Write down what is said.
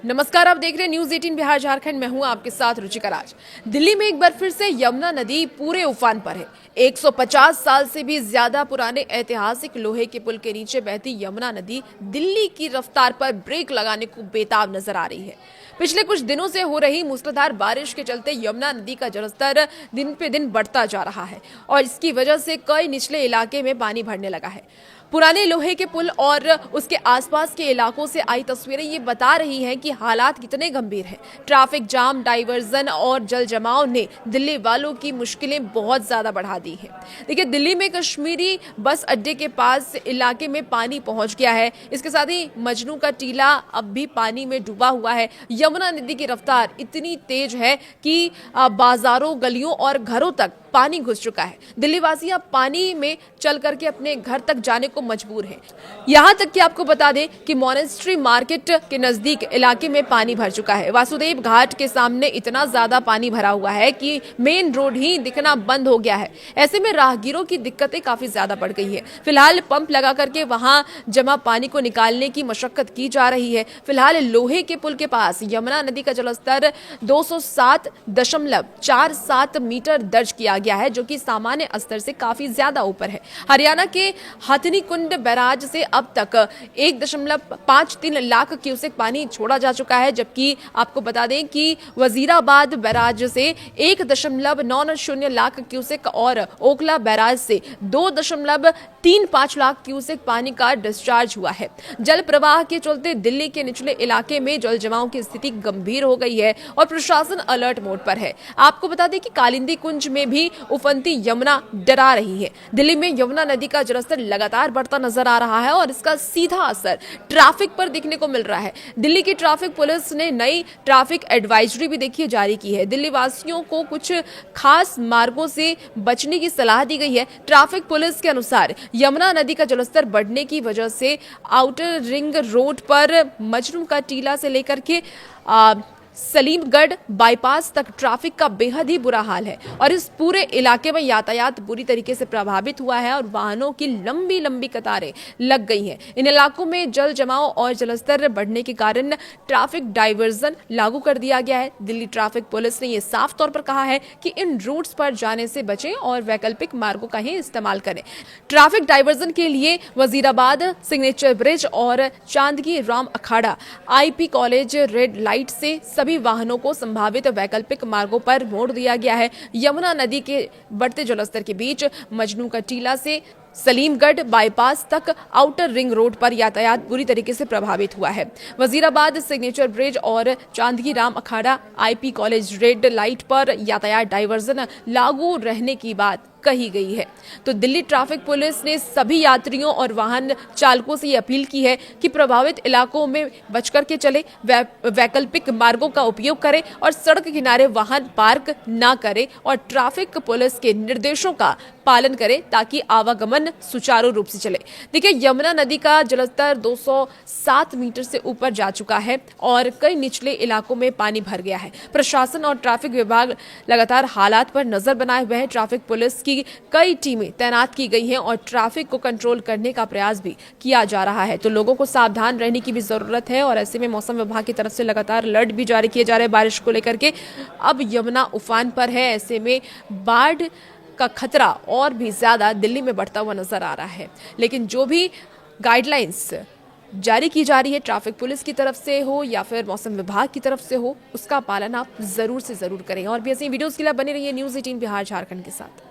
नमस्कार, आप देख रहे हैं न्यूज 18 बिहार झारखंड। मैं हूं आपके साथ रुचिका राज। दिल्ली में एक बार फिर से यमुना नदी पूरे उफान पर है। 150 साल से भी ज्यादा पुराने ऐतिहासिक लोहे के पुल के नीचे बहती यमुना नदी दिल्ली की रफ्तार पर ब्रेक लगाने को बेताब नजर आ रही है। पिछले कुछ दिनों से हो रही मूसलाधार बारिश के चलते यमुना नदी का जलस्तर दिन पे दिन बढ़ता जा रहा है और इसकी वजह से कई निचले इलाके में पानी भरने लगा है। पुराने लोहे के पुल और उसके आसपास के इलाकों से आई तस्वीरें ये बता रही हैं कि हालात कितने गंभीर हैं। ट्रैफिक जाम, डाइवर्जन और जल जमाव ने दिल्ली वालों की मुश्किलें बहुत ज्यादा बढ़ा दी हैं। देखिए, दिल्ली में कश्मीरी बस अड्डे के पास इलाके में पानी पहुंच गया है। इसके साथ ही मजनू का टीला अब भी पानी में डूबा हुआ है। यमुना नदी की रफ्तार इतनी तेज है कि बाजारों, गलियों और घरों तक पानी घुस चुका है। दिल्ली वासी अब पानी में चल करके अपने घर तक जाने को मजबूर हैं। यहां तक कि आपको बता दें कि मॉनेस्ट्री मार्केट के नजदीक इलाके में पानी भर चुका है। वासुदेव घाट के सामने इतना ज्यादा पानी भरा हुआ है कि मेन रोड ही दिखना बंद हो गया है। ऐसे में राहगीरों की दिक्कतें काफी ज्यादा बढ़ गई है। फिलहाल पंप लगा करके वहां जमा पानी को निकालने की मशक्कत की जा रही है। फिलहाल लोहे के पुल के पास यमुना नदी का जलस्तर 207.47 मीटर दर्ज किया गया है, जो कि सामान्य स्तर से काफी ज्यादा ऊपर है। हरियाणा के हथनी कुंड बैराज से अब तक 1.53 लाख क्यूसेक पानी छोड़ा जा चुका है, जबकि आपको बता दें कि वजीराबाद बैराज से 1.90 लाख क्यूसेक और ओखला बैराज से 2.35 लाख क्यूसेक पानी का डिस्चार्ज हुआ है। जल प्रवाह के चलते दिल्ली के निचले इलाके में जल जमाव की स्थिति गंभीर हो गई है और प्रशासन अलर्ट मोड पर है। आपको बता दें कि कालिंदी कुंज में भी उफनती यमुना डरा रही है। दिल्ली में यमुना नदी का जलस्तर लगातार बढ़ता नजर आ रहा है और इसका सीधा असर ट्रैफिक पर दिखने को मिल रहा है। दिल्ली की ट्रैफिक पुलिस ने नई ट्रैफिक एडवाइजरी भी देखिए जारी की है। दिल्ली वासियों को कुछ खास मार्गों से बचने की सलाह दी गई है। ट्रैफिक पुलिस के अनुसार यमुना नदी का जलस्तर बढ़ने की वजह से आउटर रिंग रोड पर मजनू का टीला से लेकर के सलीमगढ़ बाईपास तक ट्रैफिक का बेहद ही बुरा हाल है और इस पूरे इलाके में यातायात बुरी तरीके से प्रभावित हुआ है और वाहनों की लंबी लंबी कतारें लग गई हैं। इन इलाकों में जल जमाव और जलस्तर बढ़ने के कारण ट्रैफिक डाइवर्जन लागू कर दिया गया है। दिल्ली ट्रैफिक पुलिस ने यह साफ तौर पर कहा है कि इन रूट्स पर जाने से बचें और वैकल्पिक मार्गों का ही इस्तेमाल करें। ट्रैफिक डाइवर्जन के लिए वजीराबाद सिग्नेचर ब्रिज और चांदगी राम अखाड़ा IP कॉलेज रेड लाइट से सभी वाहनों को संभावित वैकल्पिक मार्गों पर मोड़ दिया गया है। यमुना नदी के बढ़ते जलस्तर के बीच मजनू का टीला से सलीमगढ़ बाईपास तक आउटर रिंग रोड पर यातायात बुरी तरीके से प्रभावित हुआ है। वजीराबाद सिग्नेचर ब्रिज और चांदगी राम अखाड़ा IP कॉलेज रेड लाइट पर यातायात डाइवर्जन लागू रहने की बात कही गई है। तो दिल्ली ट्रैफिक पुलिस ने सभी यात्रियों और वाहन चालकों से ये अपील की है कि प्रभावित इलाकों में बचकर के चले, वैकल्पिक मार्गों का उपयोग करें और सड़क किनारे वाहन पार्क ना करें और ट्रैफिक पुलिस के निर्देशों का पालन करें ताकि आवागमन सुचारू रूप से चले। देखिए, यमुना नदी का जलस्तर 207 मीटर से ऊपर जा चुका है और कई निचले इलाकों में पानी भर गया है। प्रशासन और ट्रैफिक विभाग लगातार हालात पर नजर बनाए हुए हैं। ट्रैफिक पुलिस की कई टीमें तैनात की गई हैं और ट्रैफिक को कंट्रोल करने का प्रयास भी किया जा रहा है। तो लोगों को सावधान रहने की भी जरूरत है और ऐसे में मौसम विभाग की तरफ से लगातार अलर्ट भी जारी किए जा रहे हैं बारिश को लेकर के। अब यमुना उफान पर है, ऐसे में बाढ़ का खतरा और भी ज्यादा दिल्ली में बढ़ता हुआ नजर आ रहा है। लेकिन जो भी गाइडलाइंस जारी की जा रही है ट्रैफिक पुलिस की तरफ से हो या फिर मौसम विभाग की तरफ से हो, उसका पालन आप जरूर से जरूर करें। और भी ऐसी वीडियोस के लिए बने रहिए न्यूज 18 बिहार झारखंड के साथ।